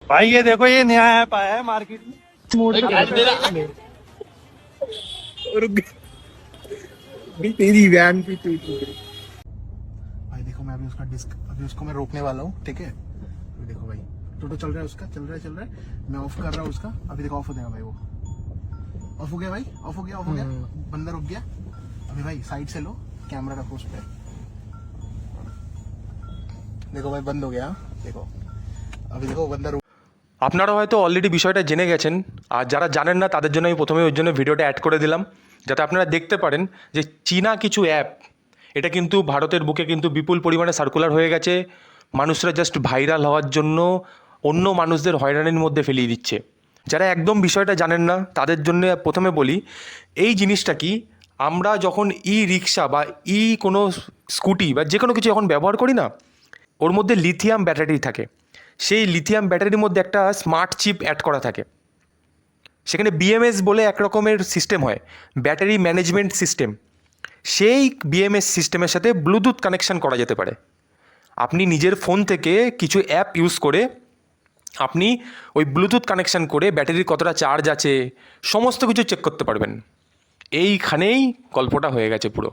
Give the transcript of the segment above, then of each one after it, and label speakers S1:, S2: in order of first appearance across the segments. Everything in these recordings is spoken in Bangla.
S1: भाई ये देखो, ये नया ऐप आया है मार्केट में।
S2: तेरी वैन पे भाई देखो, मैं अभी उसका अभी उसको मैं रोकने वाला हूँ, ठीक है। अभी देखो भाई, टोटो चल रहा है उसका, चल रहा है। मैं ऑफ कर रहा हूँ उसका, अभी देखो ऑफ हो जाएगा भाई। वो ऑफ हो गया भाई, ऑफ हो गया। बंदा रुक गया। अभी भाई साइड से लो, कैमरा रखो उस पर। देखो भाई बंद हो गया, देखो अभी देखो बंदा।
S3: আপনারা হয়তো অলরেডি বিষয়টা জেনে গেছেন, আর যারা জানেন না তাদের জন্য আমি প্রথমে ওর জন্য ভিডিওটা অ্যাড করে দিলাম, যাতে আপনারা দেখতে পারেন যে চীনা কিছু অ্যাপ এটা কিন্তু ভারতের বুকে কিন্তু বিপুল পরিমাণে সার্কুলার হয়ে গেছে। মানুষরা জাস্ট ভাইরাল হওয়ার জন্য অন্য মানুষদের হয়রানির মধ্যে ফেলিয়ে দিচ্ছে। যারা একদম বিষয়টা জানেন না তাদের জন্য প্রথমে বলি, এই জিনিসটা কি, আমরা যখন ই রিক্সা বা কোনো স্কুটি বা যে কোনো কিছু যখন ব্যবহার করি না, ওর মধ্যে লিথিয়াম ব্যাটারি থাকে। সেই লিথিয়াম ব্যাটারির মধ্যে একটা স্মার্ট চিপ অ্যাড করা থাকে। সেখানে বিএমএস বলে এক রকমের সিস্টেম হয়, ব্যাটারি ম্যানেজমেন্ট সিস্টেম। সেই বিএমএস সিস্টেমের সাথে ব্লুটুথ কানেকশান করা যেতে পারে। আপনি নিজের ফোন থেকে কিছু অ্যাপ ইউজ করে আপনি ওই ব্লুটুথ কানেকশান করে ব্যাটারির কতটা চার্জ আছে সমস্ত কিছু চেক করতে পারবেন। এইখানেই গল্পটা হয়ে গেছে পুরো।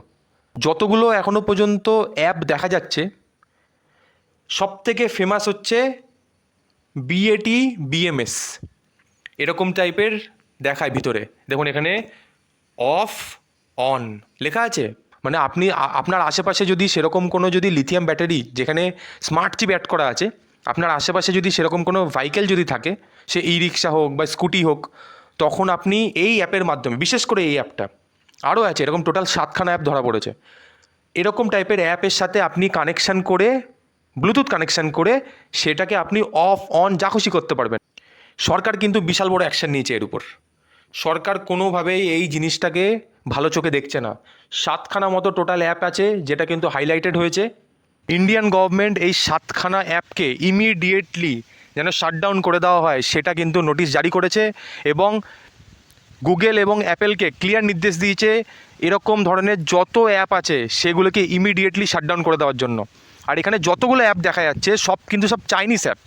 S3: যতগুলো এখনও পর্যন্ত অ্যাপ দেখা যাচ্ছে, সবথেকে ফেমাস হচ্ছে বিএটি বিএমএস, এরকম টাইপের দেখায় ভিতরে। দেখুন এখানে অফ অন লেখা আছে। মানে আপনি আপনার আশেপাশে যদি সেরকম কোনো যদি লিথিয়াম ব্যাটারি যেখানে স্মার্ট চিপ অ্যাড করা আছে, আপনার আশেপাশে যদি সেরকম কোনো ভেহিকেল যদি থাকে, সে ই রিক্সা হোক বা স্কুটি হোক, তখন আপনি এই অ্যাপের মাধ্যমে, বিশেষ করে এই অ্যাপটা, আরও আছে এরকম টোটাল 7খানা অ্যাপ ধরা পড়েছে, এরকম টাইপের অ্যাপের সাথে আপনি কানেকশান করে, ব্লুটুথ কানেকশান করে সেটাকে আপনি অফ অন যা খুশি করতে পারবেন। সরকার কিন্তু বিশাল বড় অ্যাকশান নিয়েছে এর উপর। সরকার কোনোভাবেই এই জিনিসটাকে ভালো চোখে দেখছে না। 7খানা মতো টোটাল অ্যাপ আছে যেটা কিন্তু হাইলাইটেড হয়েছে। ইন্ডিয়ান গভর্নমেন্ট এই 7খানা অ্যাপকে ইমিডিয়েটলি যেন শাটডাউন করে দেওয়া হয় সেটা কিন্তু নোটিশ জারি করেছে, এবং গুগল এবং অ্যাপেলকে ক্লিয়ার নির্দেশ দিয়েছে এরকম ধরনের যত অ্যাপ আছে সেগুলোকে ইমিডিয়েটলি শাটডাউন করে দেওয়ার জন্য। আর এখানে যতগুলো অ্যাপ দেখা যাচ্ছে সব কিন্তু সব চাইনিজ অ্যাপ,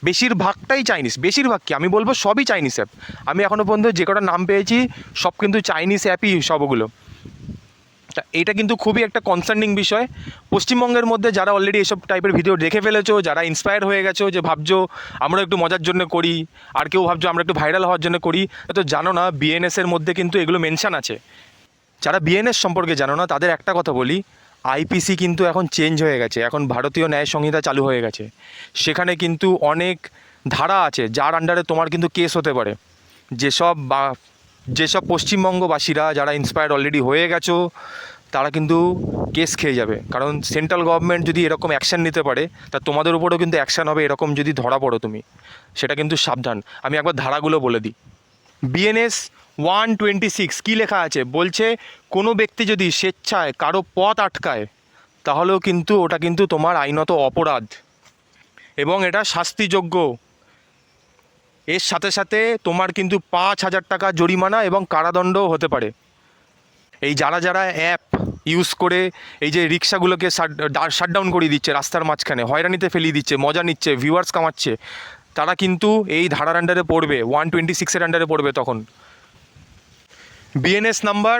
S3: বেশিরভাগটাই চাইনিজ। বেশিরভাগ কি আমি বলবো, সবই চাইনিজ অ্যাপ। আমি এখনও পর্যন্ত যে কটা নাম পেয়েছি সব কিন্তু চাইনিজ অ্যাপই সবগুলো। তা এটা কিন্তু খুবই একটা কনসার্নিং বিষয়। পশ্চিমবঙ্গের মধ্যে যারা অলরেডি এসব টাইপের ভিডিও দেখে ফেলেছো, যারা ইন্সপায়ার হয়ে গেছো, যে ভাবছো আমরা একটু মজার জন্য করি, আর কেউ ভাবছো আমরা একটু ভাইরাল হওয়ার জন্য করি, তো জানো না বিএনএসের মধ্যে কিন্তু এগুলো মেনশান আছে। যারা বিএনএস সম্পর্কে জানো না তাদের একটা কথা বলি, আইপিসি কিন্তু এখন চেঞ্জ হয়ে গেছে, এখন ভারতীয় ন্যায় সংহিতা চালু হয়ে গেছে। সেখানে কিন্তু অনেক ধারা আছে যার আন্ডারে তোমার কিন্তু কেস হতে পারে। যেসব পশ্চিমবঙ্গবাসীরা যারা ইন্সপায়ার্ড অলরেডি হয়ে গেছো তারা কিন্তু কেস খেয়ে যাবে, কারণ সেন্ট্রাল গভর্নমেন্ট যদি এরকম অ্যাকশান নিতে পারে তা তোমাদের উপরেও কিন্তু অ্যাকশান হবে, এরকম যদি ধরা পড়ো তুমি। সেটা কিন্তু সাবধান। আমি একবার ধারাগুলো বলে দিই। বিএনএস 126 কী লেখা আছে বলছে, কোনো ব্যক্তি যদি স্বেচ্ছায় কারো পথ আটকায় তাহলেও কিন্তু ওটা কিন্তু তোমার আইনত অপরাধ এবং এটা শাস্তিযোগ্য। এর সাথে সাথে তোমার কিন্তু 5,000 টাকা জরিমানা এবং কারাদণ্ডও হতে পারে। এই যারা অ্যাপ ইউজ করে এই যে রিক্সাগুলোকে শাটডাউন করিয়ে দিচ্ছে, রাস্তার মাঝখানে হয়রানিতে ফেলিয়ে দিচ্ছে, মজা নিচ্ছে, ভিউয়ার্স কামাচ্ছে, তারা কিন্তু এই ধারার আন্ডারে পড়বে, 126-এর আন্ডারে পড়বে তখন। বিএনএস নাম্বার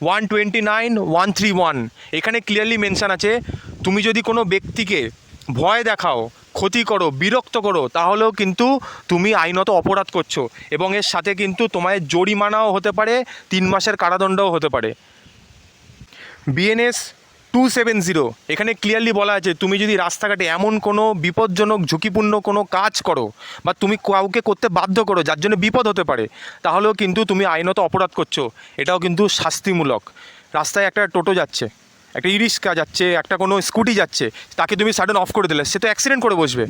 S3: 129-131 এখানে ক্লিয়ারলি মেনশান আছে, তুমি যদি কোনো ব্যক্তিকে ভয় দেখাও, ক্ষতি করো, বিরক্ত করো, তাহলেও কিন্তু তুমি আইনত অপরাধ করছো, এবং এর সাথে কিন্তু তোমায় জরিমানাও হতে পারে, 3 মাসের কারাদণ্ডও হতে পারে। বিএনএস 270 এখানে ক্লিয়ারলি বলা আছে, তুমি যদি রাস্তাঘাটে এমন কোনো বিপজ্জনক ঝুঁকিপূর্ণ কোনো কাজ করো বা তুমি কাউকে করতে বাধ্য করো যার জন্য বিপদ হতে পারে, তাহলেও কিন্তু তুমি আইনত অপরাধ করছো, এটাও কিন্তু শাস্তিমূলক। রাস্তায় একটা টোটো যাচ্ছে, একটা ই রিক্সা যাচ্ছে, একটা কোনো স্কুটি যাচ্ছে, তাকে তুমি সাডেন অফ করে দিলে, সে তো অ্যাক্সিডেন্ট করে বসবে।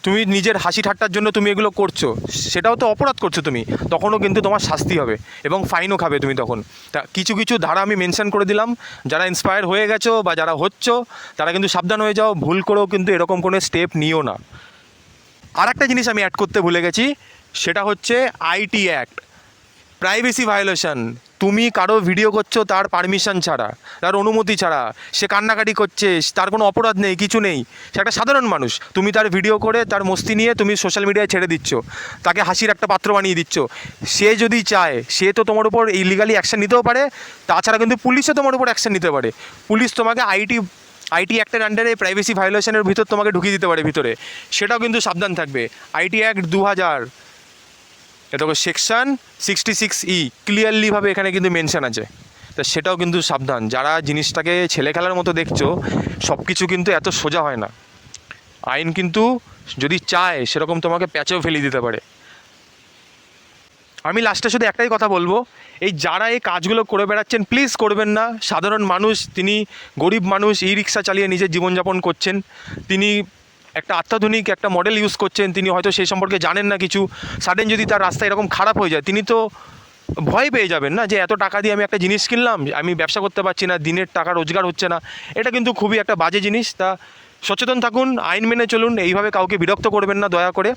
S3: তুমি নিজের হাসি ঠাট্টার জন্য তুমি এগুলো করছো, সেটাও তো অপরাধ করছো তুমি, তখনও কিন্তু তোমার শাস্তি হবে এবং ফাইনও খাবে তুমি তখন। তা কিছু কিছু ধারা আমি মেনশন করে দিলাম, যারা ইন্সপায়ার হয়ে গেছো বা যারা হচ্ছো তারা কিন্তু সাবধান হয়ে যাও, ভুল করেও কিন্তু এরকম কোনো স্টেপ নিও না। আর একটা জিনিস আমি অ্যাড করতে ভুলে গেছি, সেটা হচ্ছে আইটি অ্যাক্ট, প্রাইভেসি ভায়োলেশন। তুমি কারো ভিডিও করছো তার পারমিশন ছাড়া, তার অনুমতি ছাড়া, সে কান্নাকাটি করছে, তার কোনো অপরাধ নেই, কিছু নেই, সে একটা সাধারণ মানুষ, তুমি তার ভিডিও করে তার মস্তি নিয়ে তুমি সোশ্যাল মিডিয়ায় ছেড়ে দিচ্ছ, তাকে হাসির একটা পাত্র বানিয়ে দিচ্ছ। সে যদি চায় সে তো তোমার উপর ইলিগালি অ্যাকশন নিতেও পারে, তাছাড়া কিন্তু পুলিশও তোমার উপর অ্যাকশন নিতে পারে। পুলিশ তোমাকে আইটি অ্যাক্টের আন্ডারে প্রাইভেসি ভায়োলেশনের ভিতর তোমাকে ঢুকিয়ে দিতে পারে ভিতরে, সেটাও কিন্তু সাবধান থাকবে। আইটি অ্যাক্ট 2000 এটা সেকশন 66E ক্লিয়ারলিভাবে এখানে কিন্তু মেনশন আছে, তা সেটাও কিন্তু সাবধান। যারা জিনিসটাকে ছেলে খেলার মতো দেখছো, সব কিছু কিন্তু এত সোজা হয় না। আইন কিন্তু যদি চায় সেরকম তোমাকে প্যাচেও ফেলে দিতে পারে। আমি লাস্টে শুধু একটাই কথা বলবো, এই যারা এই কাজগুলো করে বেড়াচ্ছেন প্লিজ করবেন না। সাধারণ মানুষ, তিনি গরিব মানুষ, ই রিক্সা চালিয়ে নিজের জীবনযাপন করছেন, তিনি একটা অত্যাধুনিক একটা মডেল ইউজ করছেন, তিনি হয়তো সেই সম্পর্কে জানেন না কিছু। সাডেন যদি তার রাস্তা এরকম খারাপ হয়ে যায়, তিনি তো ভয় পেয়ে যাবেন না, যে এত টাকা দিয়ে আমি একটা জিনিস কিনলাম, আমি ব্যবসা করতে পারছি না, দিনের টাকা রোজগার হচ্ছে না। এটা কিন্তু খুবই একটা বাজে জিনিস। তা সচেতন থাকুন, আইন মেনে চলুন, এইভাবে কাউকে বিরক্ত করবেন না দয়া করে।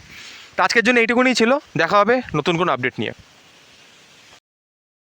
S3: তা আজকের জন্য এইটুকুনি ছিল, দেখা হবে নতুন কোনো আপডেট নিয়ে।